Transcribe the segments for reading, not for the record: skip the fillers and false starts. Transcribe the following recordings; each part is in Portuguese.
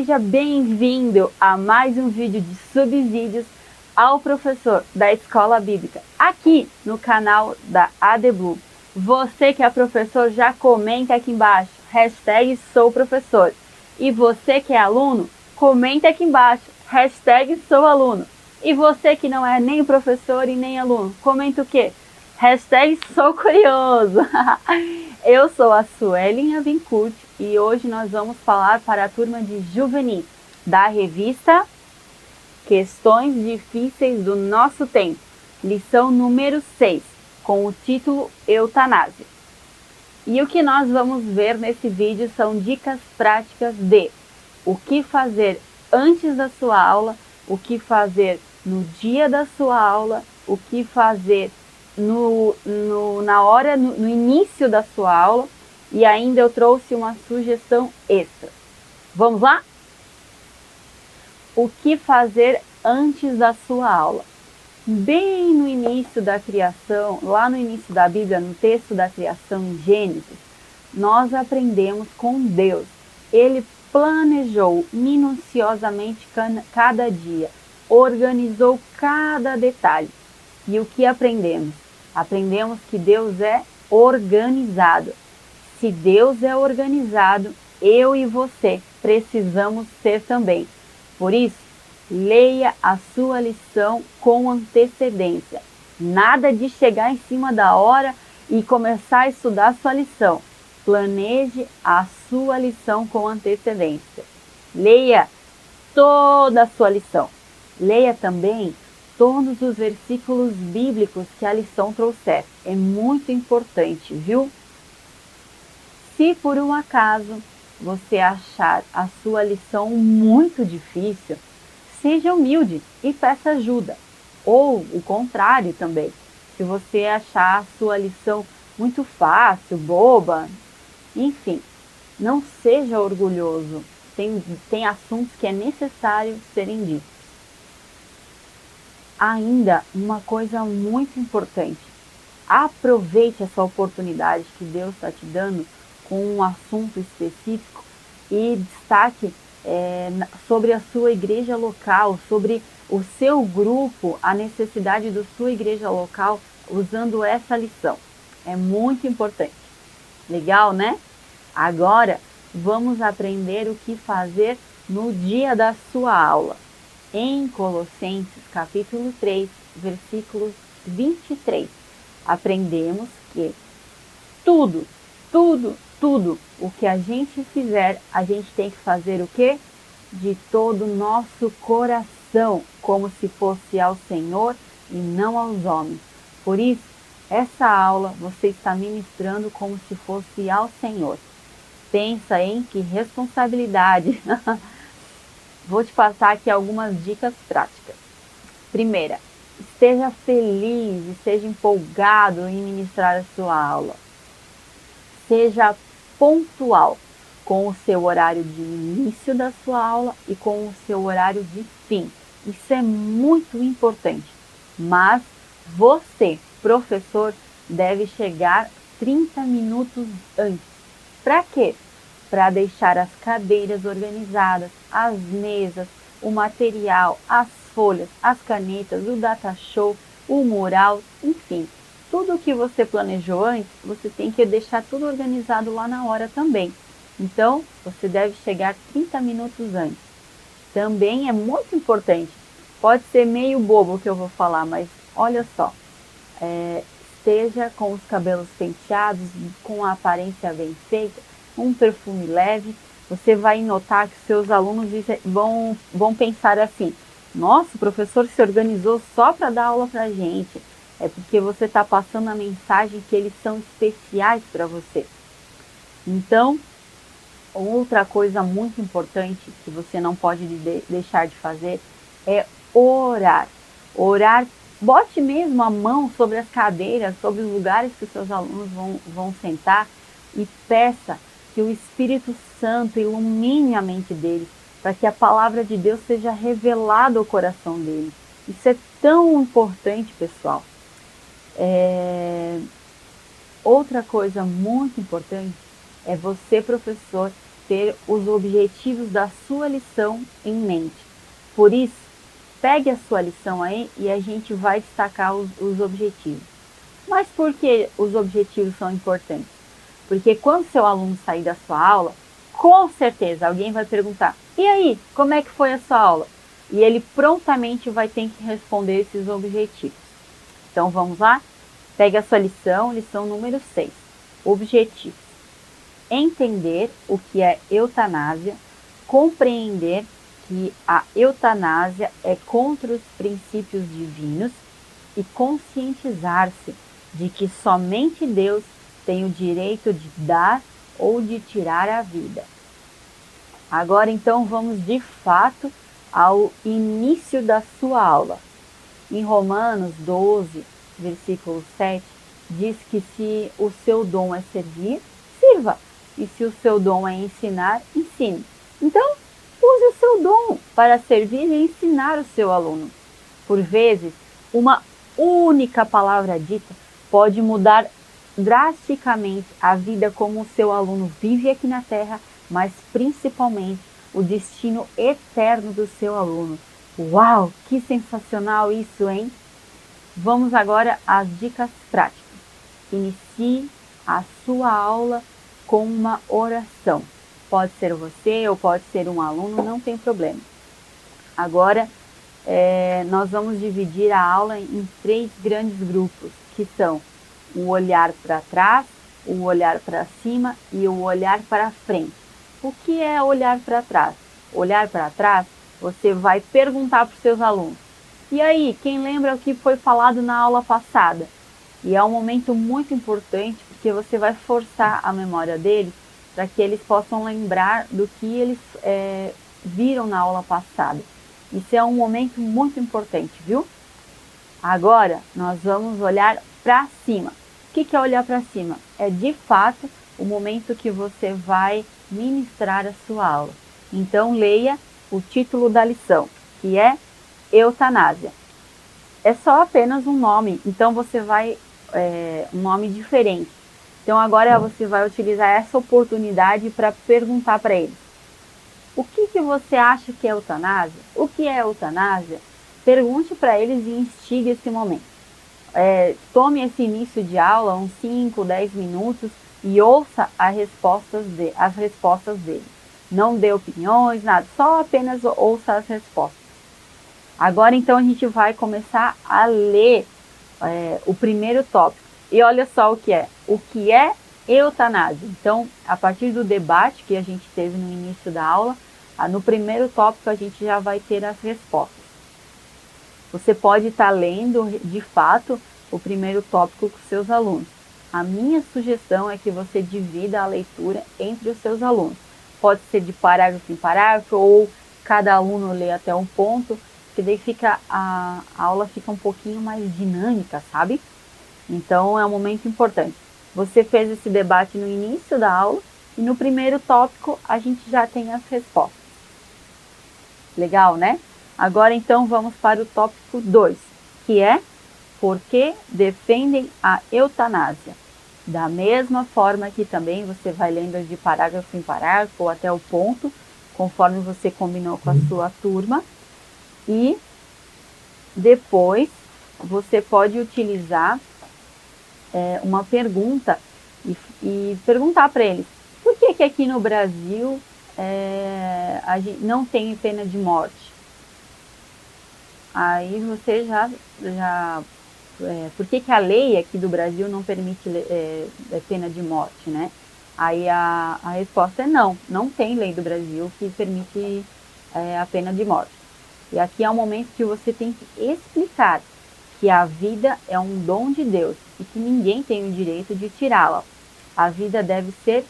Seja bem-vindo a mais um vídeo de subsídios ao professor da Escola Bíblica, aqui no canal da AD Blue. Você que é professor, já comenta aqui embaixo, hashtag sou professor. E você que é aluno, comenta aqui embaixo, hashtag sou aluno. E você que não é nem professor e nem aluno, comenta o quê? Hashtag sou curioso. Eu sou a Suelen Avincourt e hoje nós vamos falar para a turma de juvenis da revista Questões Difíceis do Nosso Tempo, lição número 6, com o título Eutanásia. E o que nós vamos ver nesse vídeo são dicas práticas de o que fazer antes da sua aula, o que fazer no dia da sua aula, o que fazer no início da sua aula, e ainda eu trouxe uma sugestão extra. Vamos lá? O que fazer antes da sua aula? Bem no início da criação, lá no início da Bíblia, no texto da criação em Gênesis, nós aprendemos com Deus. Ele planejou minuciosamente cada dia, organizou cada detalhe. E o que aprendemos? Aprendemos que Deus é organizado. Se Deus é organizado, eu e você precisamos ser também. Por isso, leia a sua lição com antecedência. Nada de chegar em cima da hora e começar a estudar a sua lição. Planeje a sua lição com antecedência. Leia toda a sua lição. Leia também todos os versículos bíblicos que a lição trouxer. É muito importante, viu? Se por um acaso você achar a sua lição muito difícil, seja humilde e peça ajuda. Ou o contrário também. Se você achar a sua lição muito fácil, boba, enfim, não seja orgulhoso. Tem assuntos que é necessário serem ditos. Ainda uma coisa muito importante. Aproveite essa oportunidade que Deus está te dando com um assunto específico e destaque sobre a sua igreja local, sobre o seu grupo, a necessidade da sua igreja local usando essa lição. É muito importante. Legal, né? Agora vamos aprender o que fazer no dia da sua aula. Em Colossenses capítulo 3, versículos 23, aprendemos que tudo o que a gente fizer, a gente tem que fazer o quê? De todo o nosso coração, como se fosse ao Senhor e não aos homens. Por isso, essa aula você está ministrando como se fosse ao Senhor. Pensa em que responsabilidade. Vou te passar aqui algumas dicas práticas. Primeira, esteja feliz e seja empolgado em ministrar a sua aula. Seja pontual com o seu horário de início da sua aula e com o seu horário de fim. Isso é muito importante. Mas você, professor, deve chegar 30 minutos antes. Para quê? Para deixar as cadeiras organizadas, as mesas, o material, as folhas, as canetas, o data show, o mural, enfim. Tudo que você planejou antes, você tem que deixar tudo organizado lá na hora também. Então, você deve chegar 30 minutos antes. Também é muito importante, pode ser meio bobo o que eu vou falar, mas olha só. Esteja com os cabelos penteados, com a aparência bem feita, um perfume leve. Você vai notar que seus alunos vão pensar assim: nossa, o professor se organizou só para dar aula para a gente. É porque você está passando a mensagem que eles são especiais para você. Então, outra coisa muito importante que você não pode deixar de fazer é orar. Orar, bote mesmo a mão sobre as cadeiras, sobre os lugares que os seus alunos vão sentar e peça que o Espírito Santo ilumine a mente deles, para que a palavra de Deus seja revelada ao coração deles. Isso é tão importante, pessoal. Outra coisa muito importante é você, professor, ter os objetivos da sua lição em mente. Por isso, pegue a sua lição aí e a gente vai destacar os objetivos. Mas por que os objetivos são importantes? Porque quando seu aluno sair da sua aula, com certeza alguém vai perguntar: e aí, como é que foi a sua aula? E ele prontamente vai ter que responder esses objetivos. Então vamos lá? Pegue a sua lição número 6. Objetivos. Entender o que é eutanásia, compreender que a eutanásia é contra os princípios divinos e conscientizar-se de que somente Deus tem o direito de dar ou de tirar a vida. Agora então vamos de fato ao início da sua aula. Em Romanos 12, versículo 7, diz que se o seu dom é servir, sirva. E se o seu dom é ensinar, ensine. Então, use o seu dom para servir e ensinar o seu aluno. Por vezes, uma única palavra dita pode mudar drasticamente a vida como o seu aluno vive aqui na Terra, mas principalmente o destino eterno do seu aluno. Uau, que sensacional isso, hein? Vamos agora às dicas práticas. Inicie a sua aula com uma oração. Pode ser você ou pode ser um aluno, não tem problema. Agora, nós vamos dividir a aula em 3 grandes grupos, que são o olhar para trás, o olhar para cima e o olhar para frente. O que é olhar para trás? Olhar para trás, você vai perguntar para os seus alunos: e aí, quem lembra o que foi falado na aula passada? E é um momento muito importante, porque você vai forçar a memória deles para que eles possam lembrar do que eles viram na aula passada. Isso é um momento muito importante, viu? Agora, nós vamos olhar para cima. O que é olhar para cima? É, de fato, o momento que você vai ministrar a sua aula. Então, leia o título da lição, que é eutanásia. É só apenas um nome, então você vai, um nome diferente. Então, agora você vai utilizar essa oportunidade para perguntar para eles: o que você acha que é eutanásia? O que é eutanásia? Pergunte para eles e instigue esse momento. Tome esse início de aula, uns 5, 10 minutos, e ouça as respostas deles. Não dê opiniões, nada, só apenas ouça as respostas. Agora, então, a gente vai começar a ler o primeiro tópico. E olha só o que é. O que é eutanásia? Então, a partir do debate que a gente teve no início da aula, no primeiro tópico a gente já vai ter as respostas. Você pode estar lendo, de fato, o primeiro tópico com seus alunos. A minha sugestão é que você divida a leitura entre os seus alunos. Pode ser de parágrafo em parágrafo, ou cada aluno lê até um ponto, que daí a aula fica um pouquinho mais dinâmica, sabe? Então, é um momento importante. Você fez esse debate no início da aula, e no primeiro tópico a gente já tem as respostas. Legal, né? Agora, então, vamos para o tópico 2, que é: por que defendem a eutanásia? Da mesma forma que também você vai lendo de parágrafo em parágrafo ou até o ponto, conforme você combinou com a sua turma. E depois você pode utilizar uma pergunta e perguntar para eles: por que aqui no Brasil a gente não tem pena de morte? Aí você por que a lei aqui do Brasil não permite pena de morte, né? Aí a resposta é não tem lei do Brasil que permite a pena de morte. E aqui é um momento que você tem que explicar que a vida é um dom de Deus e que ninguém tem o direito de tirá-la. A vida deve ser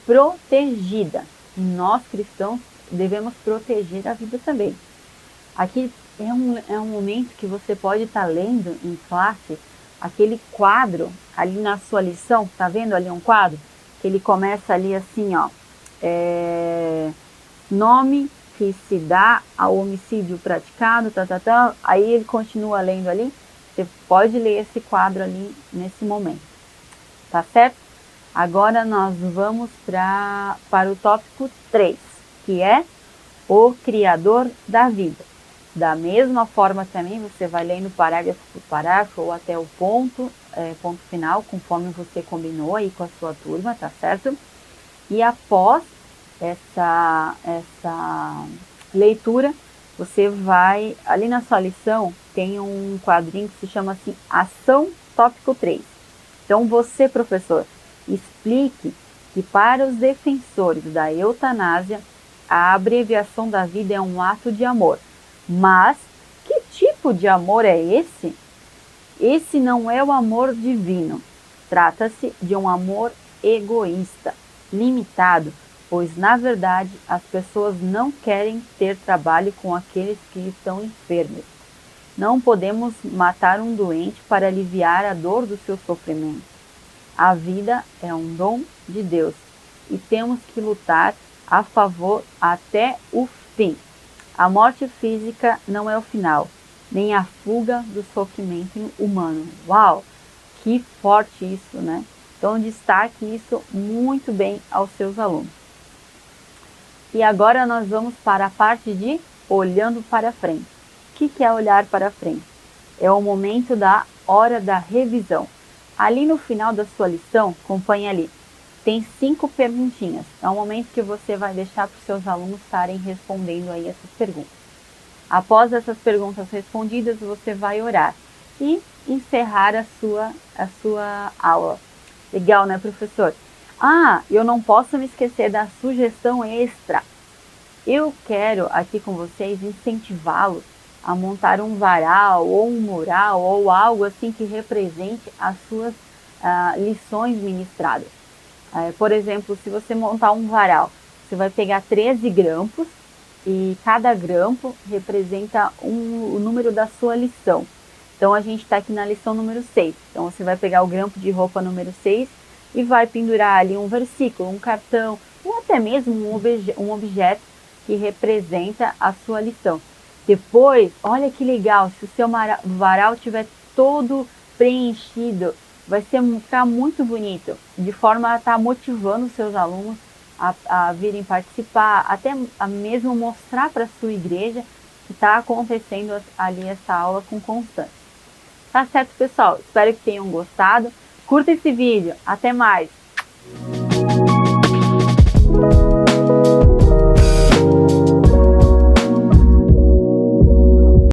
protegida. E nós, cristãos, devemos proteger a vida também. Aqui é um momento que você pode estar lendo em classe aquele quadro ali na sua lição. Tá vendo ali um quadro? Que ele começa ali assim, ó. Nome que se dá ao homicídio praticado, aí ele continua lendo ali. Você pode ler esse quadro ali nesse momento, tá certo? Agora nós vamos para o tópico 3, que é o Criador da vida. Da mesma forma também, você vai lendo parágrafo por parágrafo ou até o ponto final, conforme você combinou aí com a sua turma, tá certo? E após essa leitura, você vai, ali na sua lição, tem um quadrinho que se chama assim, Ação Tópico 3. Então você, professor, explique que para os defensores da eutanásia, a abreviação da vida é um ato de amor. Mas que tipo de amor é esse? Esse não é o amor divino. Trata-se de um amor egoísta, limitado, pois na verdade as pessoas não querem ter trabalho com aqueles que estão enfermos. Não podemos matar um doente para aliviar a dor do seu sofrimento. A vida é um dom de Deus e temos que lutar a favor até o fim. A morte física não é o final, nem a fuga do sofrimento humano. Uau, que forte isso, né? Então destaque isso muito bem aos seus alunos. E agora nós vamos para a parte de olhando para frente. O que é olhar para frente? É o momento da hora da revisão. Ali no final da sua lição, acompanhe ali, tem 5 perguntinhas. É o momento que você vai deixar para os seus alunos estarem respondendo aí essas perguntas. Após essas perguntas respondidas, você vai orar e encerrar a sua aula. Legal, né, professor? Ah, eu não posso me esquecer da sugestão extra. Eu quero aqui com vocês incentivá-los a montar um varal ou um mural ou algo assim que represente as suas lições ministradas. Por exemplo, se você montar um varal, você vai pegar 13 grampos e cada grampo representa o número da sua lição. Então a gente está aqui na lição número 6. Então você vai pegar o grampo de roupa número 6 e vai pendurar ali um versículo, um cartão ou até mesmo um objeto que representa a sua lição. Depois, olha que legal, se o seu varal estiver todo preenchido, vai ficar muito bonito, de forma a estar motivando os seus alunos a virem participar, até mesmo mostrar para a sua igreja que está acontecendo ali essa aula com constância. Tá certo, pessoal? Espero que tenham gostado. Curta esse vídeo. Até mais!